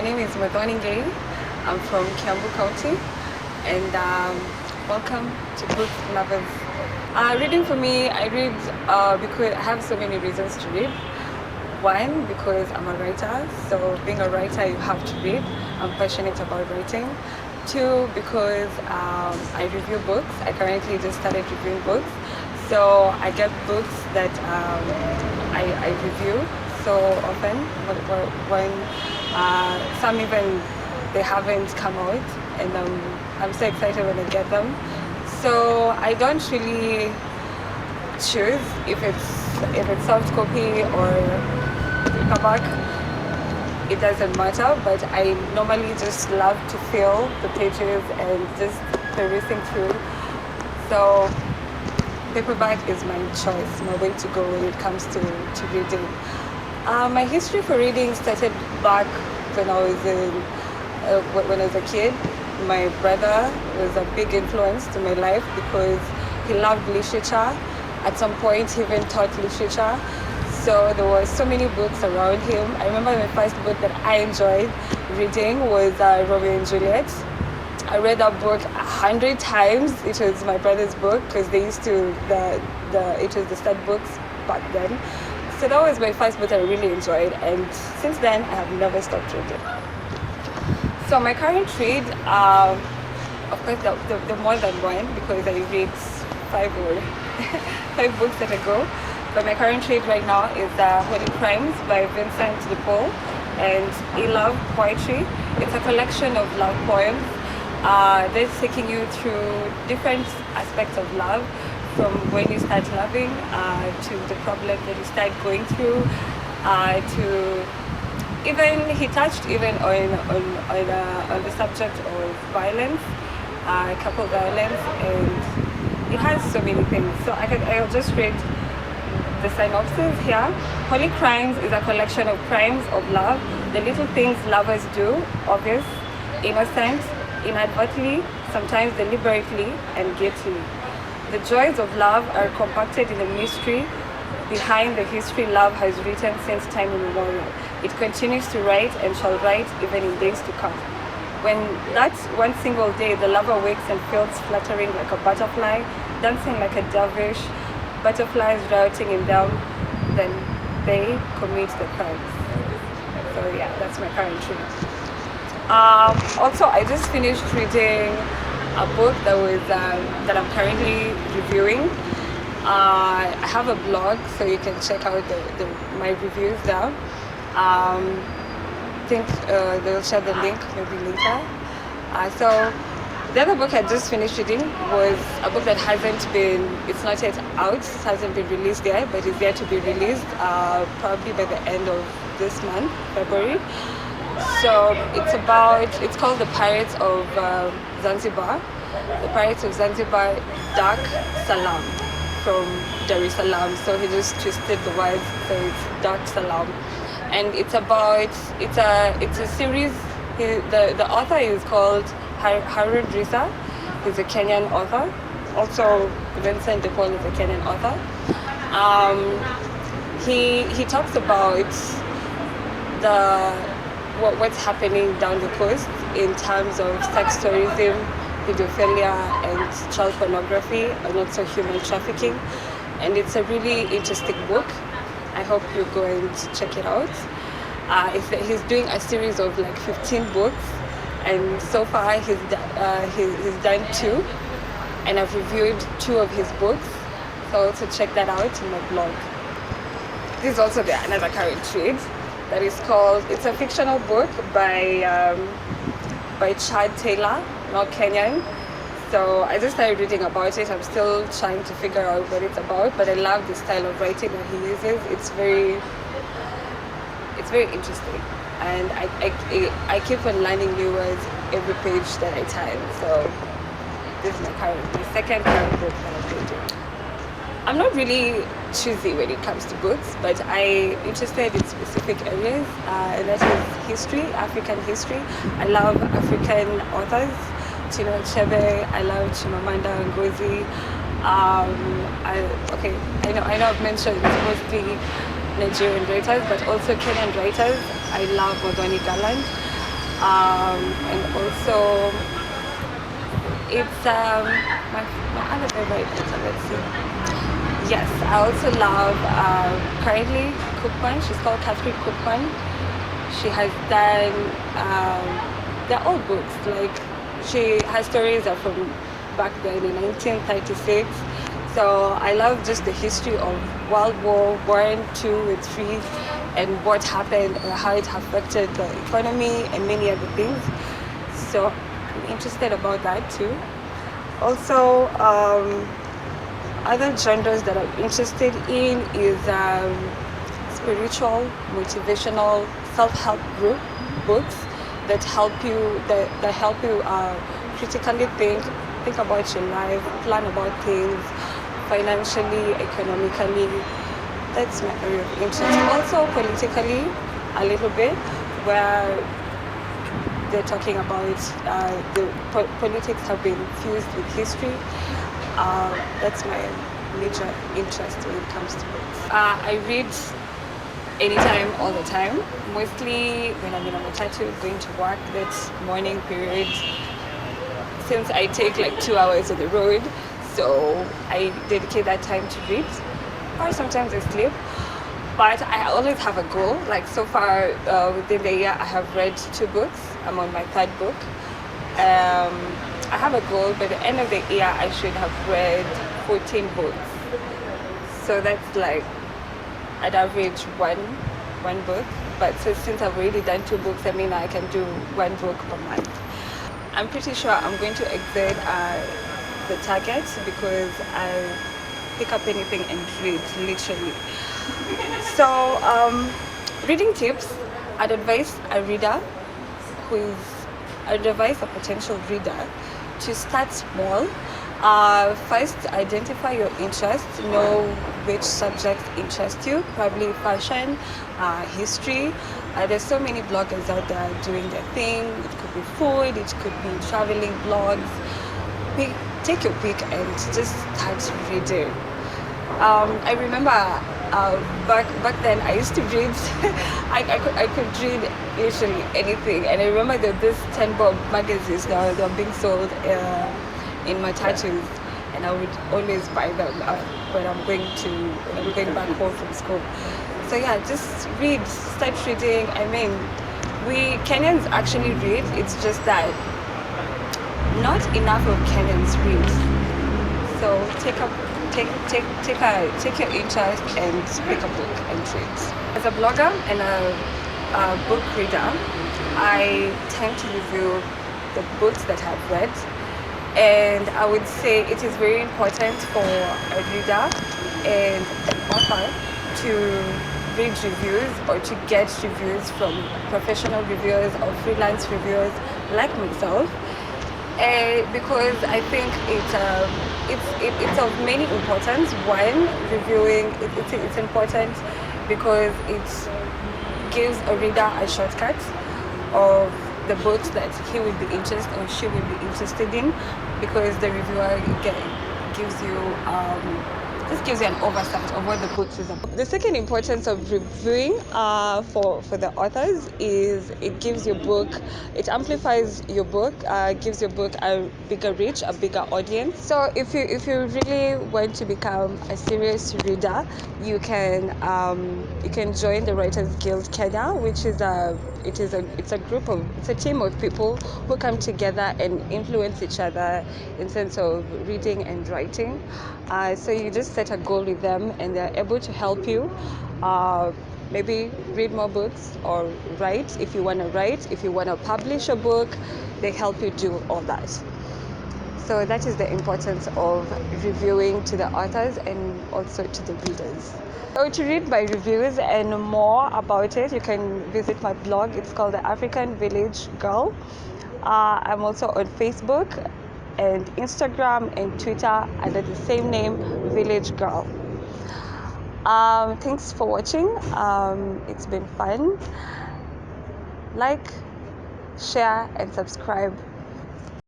name is Muthoni Ngei. I'm from Kiambu County, and welcome to Book Lovers. Reading for me, I read because I have so many reasons to read. One, because I'm a writer, so being a writer, you have to read. I'm passionate about writing. Two, because I review books. I currently just started reviewing books, so I get books that I review so often when some even they haven't come out, and I'm so excited when I get them. So I don't really choose if it's soft copy or paperback. It doesn't matter, but I normally just love to feel the pages and just perusing through. So paperback is my choice, my way to go when it comes to reading. My history for reading started back when I was a kid. My brother was a big influence to my life because he loved literature. At some point, he even taught literature. So there were so many books around him. I remember my first book that I enjoyed reading was Romeo and Juliet. I read that book 100 times. It was my brother's book because they used to it was the stud books back then. So that was my first book I really enjoyed, and since then I have never stopped reading. So my current read, of course, the more than one because I read five books at a go. But my current read right now is Holy Crimes by Vincent de Paul and Love Poetry. It's a collection of love poems. They're taking you through different aspects of love, from when you start loving to the problem that you start going through, to even he touched even on the subject of violence, couple violence, and it has so many things. So I'll just read the synopsis here. Holy Crimes is a collection of crimes of love, the little things lovers do, obvious, innocent, inadvertently, sometimes deliberately and guiltily. The joys of love are compacted in the mystery behind the history love has written since time immemorial. It continues to write and shall write even in days to come. When that one single day the lover wakes and feels fluttering like a butterfly, dancing like a dervish, butterflies routing in them, then they commit the crimes. So yeah, that's my current read. Also, I just finished reading a book that I'm currently reviewing. I have a blog, so you can check out my reviews there. I think they'll share the link maybe later. So the other book I just finished reading was a book that it's not yet out, it hasn't been released yet, but it's yet to be released probably by the end of this month, February. So it's called The Pirates of Zanzibar. The Pirates of Zanzibar, Dark Salam, from Dar es Salaam. So he just twisted the words, so it's Dark Salam. And it's a series. The author is called Harun Risa. He's a Kenyan author. Also, Vincent de Paul is a Kenyan author. He talks about what's happening down the coast in terms of sex tourism, pedophilia, and child pornography, and also human trafficking. And it's a really interesting book. I hope you're going to check it out. He's doing a series of like 15 books, and so far he's done 2, and I've reviewed 2 of his books. So also check that out in my blog. This is also another current read that is called. It's a fictional book by Chad Taylor, not Kenyan. So I just started reading about it. I'm still trying to figure out what it's about, but I love the style of writing that he uses. It's very interesting, and I keep on learning new words every page that I turn. So this is my second current book that I'm reading. I'm not really choosy when it comes to books, but I'm interested in specific areas, and that is history, African history. I love African authors. Chinua Achebe, I love Chimamanda Ngozi. I know I've mentioned mostly Nigerian writers, but also Kenyan writers. I love Muthoni Ngei. And also it's my other favorite author, let's see. Yes, I also love currently Cookman. She's called Catherine Cookman. She has done they're all books. Like her stories are from back then in 1936. So I love just the history of World War One, Two, and Three, and what happened or how it affected the economy and many other things. So I'm interested about that too. Also, other genres that I'm interested in is spiritual, motivational, self-help group books that help you critically think about your life, plan about things financially, economically. That's my area of interest. Also politically, a little bit, where they're talking about politics have been fused with history. That's my major interest when it comes to books. I read anytime, all the time. Mostly when I'm in a matatu going to work, that morning period. Since I take like 2 hours on the road, so I dedicate that time to read. Or sometimes I sleep. But I always have a goal. Like so far within the year, I have read 2 books. I'm on my 3rd book. I have a goal. By the end of the year, I should have read 14 books. So that's like I'd average one book. But so since I've already done 2 books, I mean I can do 1 book per month. I'm pretty sure I'm going to exceed the target because I pick up anything and read, literally. So, reading tips, I'd advise a potential reader to start small. First, identify your interests, know which subjects interest you, probably fashion, history. There's so many bloggers out there doing their thing. It could be food, it could be traveling blogs. Take your pick and just start reading. I remember back then I used to read. I could read literally anything, and I remember that this 10 bob magazines now they're being sold in my tattoos, and I would always buy them when I'm going back home from school. So yeah, just read, start reading. I mean, we Kenyans actually read. It's just that not enough of Kenyans read. So take your interest and pick a book and read. As a blogger and a book reader, I tend to review the books that I've read, and I would say it is very important for a reader and an author to read reviews or to get reviews from professional reviewers or freelance reviewers like myself. Because I think it's of many importance. One, reviewing it's important because it gives a reader a shortcut of the books that he would be interested or she would be interested in, because the reviewer gives you an oversight of what the book is about. The second importance of reviewing for the authors is it amplifies your book, gives your book a bigger reach, a bigger audience. So if you really want to become a serious reader, you can join the Writers Guild Kenya, which is it's a team of people who come together and influence each other in sense of reading and writing. So you just set a goal with them, and they're able to help you. Maybe read more books or write if you want to write. If you want to publish a book, they help you do all that. So that is the importance of reviewing to the authors and also to the readers. So to read my reviews and more about it, you can visit my blog. It's called The African Village Girl. I'm also on Facebook and Instagram and Twitter under the same name, Village Girl. Thanks for watching. It's been fun. Like, share, and subscribe.